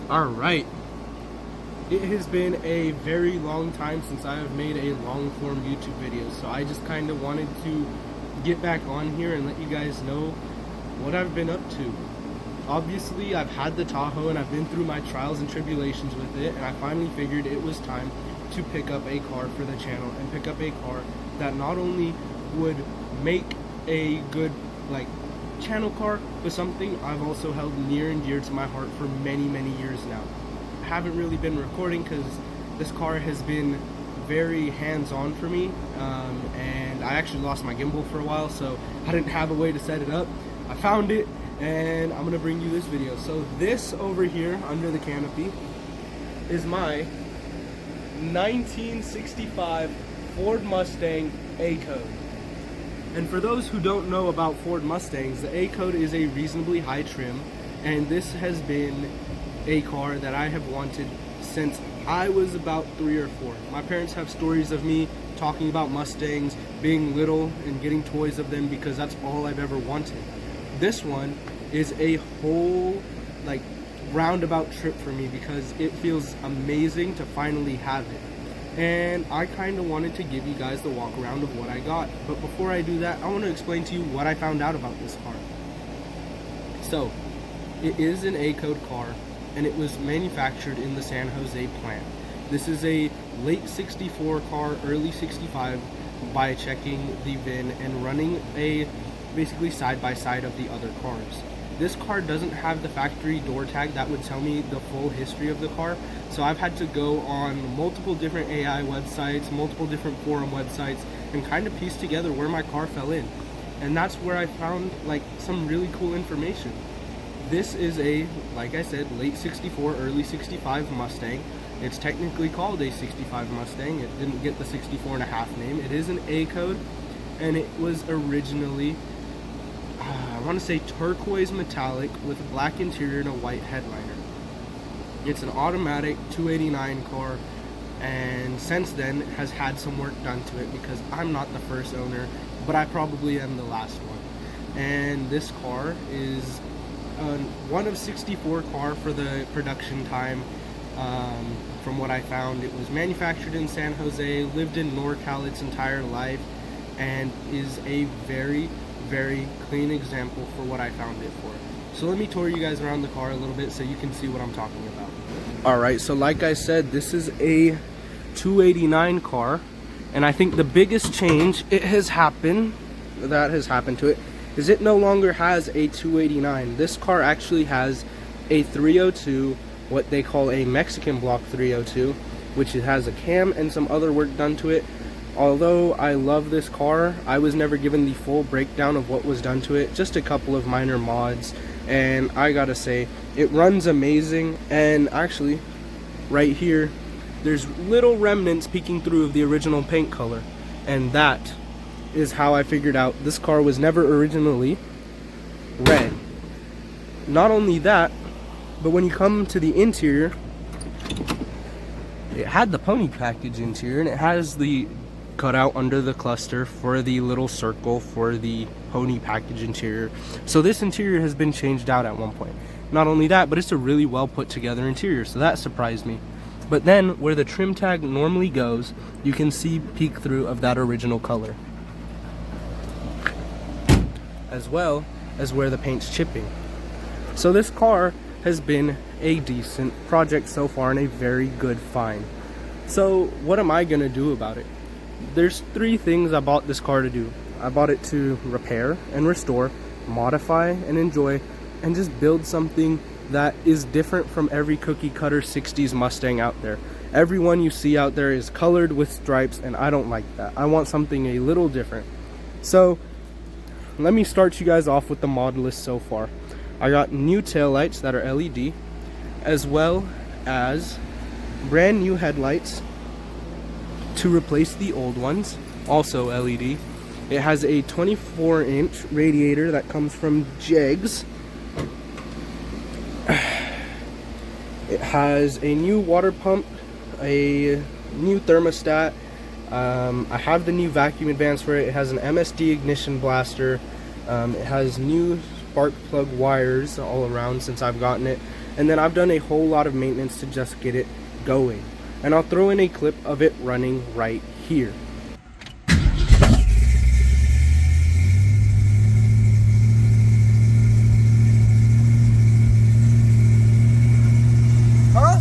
Alright, it has been a very long time since I have made a long form YouTube video, so I just kind of wanted to get back on here and let you guys know what I've been up to. Obviously, I've had the Tahoe and I've been through my trials and tribulations with it, and I finally figured it was time to pick up a car for the channel and pick up a car that not only would make a good channel car, but something I've also held near and dear to my heart for many years now. I haven't really been recording because this car has been very hands-on for me, and I actually lost my gimbal for a while, so I didn't have a way to set it up. I found it and I'm gonna bring you this video. So this over here under the canopy is my 1965 Ford Mustang A-Code. And for those who don't know about Ford Mustangs, the A-Code is a reasonably high trim, and this has been a car that I have wanted since I was about 3 or 4. My parents have stories of me talking about Mustangs, being little and getting toys of them because that's all I've ever wanted. This one is a whole roundabout trip for me because it feels amazing to finally have it. And I kind of wanted to give you guys the walk around of what I got. But before I do that, I want to explain to you what I found out about this car. So, it is an A-Code car, and it was manufactured in the San Jose plant. This is a late 64 car, early 65, by checking the VIN and running a basically side-by-side of the other cars. This car doesn't have the factory door tag that would tell me the full history of the car, so I've had to go on multiple different AI websites, multiple different forum websites, and kind of piece together where my car fell in. And that's where I found some really cool information. This is a, like I said, late 64, early 65 Mustang. It's technically called a 65 Mustang. It didn't get the 64.5 name. It is an A-Code, and it was originally I want to say turquoise metallic with a black interior and a white headliner. It's an automatic 289 car, and since then has had some work done to it because I'm not the first owner, but I probably am the last one. And this car is one of 64 car for the production time. From what I found, it was manufactured in San Jose, lived in NorCal its entire life, and is a very clean example for what I found it for. So let me tour you guys around the car a little bit so you can see what I'm talking about. Alright, so like I said, this is a 289 car, and I think the biggest change that has happened to it is it no longer has a 289. This car actually has a 302, what they call a Mexican block 302, which it has a cam and some other work done to it. Although I love this car, I was never given the full breakdown of what was done to it, just a couple of minor mods, and I gotta say, it runs amazing. And actually, right here, there's little remnants peeking through of the original paint color, and that is how I figured out this car was never originally red. Not only that, but when you come to the interior, it had the pony package interior, and it has the cut out under the cluster for the little circle for the pony package interior. So this interior has been changed out at one point. Not only that, but it's a really well put together interior, so that surprised me. But then where the trim tag normally goes, you can see peek through of that original color, as well as where the paint's chipping. So this car has been a decent project so far and a very good find. So what am I gonna do about it? There's 3 things I bought this car to do. I bought it to repair and restore, modify and enjoy, and just build something that is different from every cookie cutter 60s Mustang out there. Everyone you see out there is colored with stripes, and I don't like that. I want something a little different. So let me start you guys off with the mod list so far. I got new taillights that are LED, as well as brand new headlights to replace the old ones, also LED. It has a 24-inch radiator that comes from Jegs. It has a new water pump, a new thermostat. I have the new vacuum advance for it. It has an MSD ignition blaster. It has new spark plug wires all around since I've gotten it. and then I've done a whole lot of maintenance to just get it going. And I'll throw in a clip of it running right here. Huh?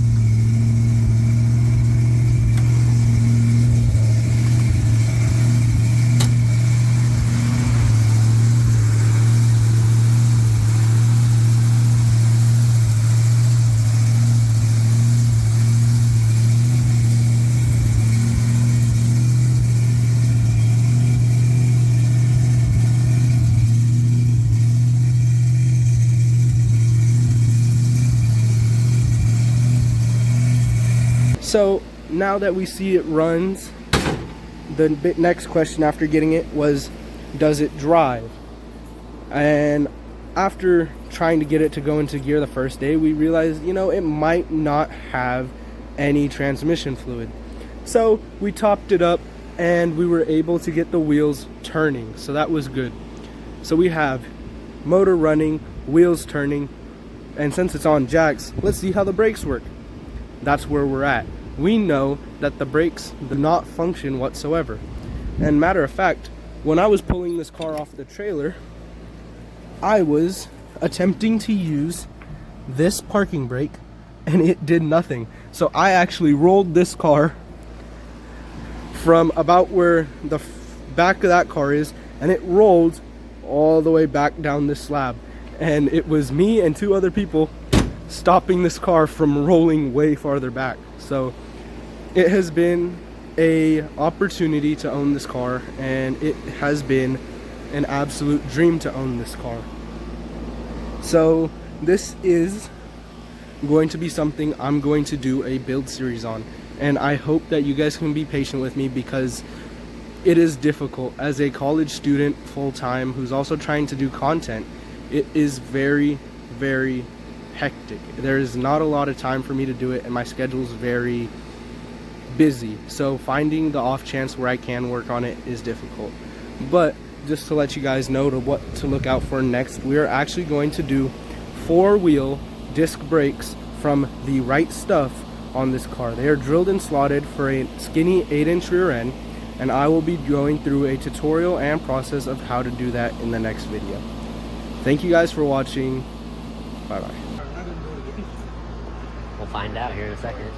So now that we see it runs, the next question after getting it was, does it drive? And after trying to get it to go into gear the first day, we realized, you know, it might not have any transmission fluid. So we topped it up and we were able to get the wheels turning, so that was good. So we have motor running, wheels turning, and since it's on jacks, let's see how the brakes work. That's where we're at. We know that the brakes do not function whatsoever. And matter of fact, when I was pulling this car off the trailer, I was attempting to use this parking brake and it did nothing. So I actually rolled this car from about where the back of that car is, and it rolled all the way back down this slab. And it was me and two other people stopping this car from rolling way farther back. So it has been a opportunity to own this car, and it has been an absolute dream to own this car. So this is going to be something I'm going to do a build series on, and I hope that you guys can be patient with me because it is difficult as a college student full-time who's also trying to do content. It is very, very hectic. There is not a lot of time for me to do it, and my schedule is very busy, so finding the off chance where I can work on it is difficult. But just to let you guys know what to look out for next, we are actually going to do 4-wheel disc brakes from the right stuff on this car. They are drilled and slotted for a skinny 8-inch rear end, and I will be going through a tutorial and process of how to do that in the next video. Thank you guys for watching. Bye bye. We'll find out here in a second.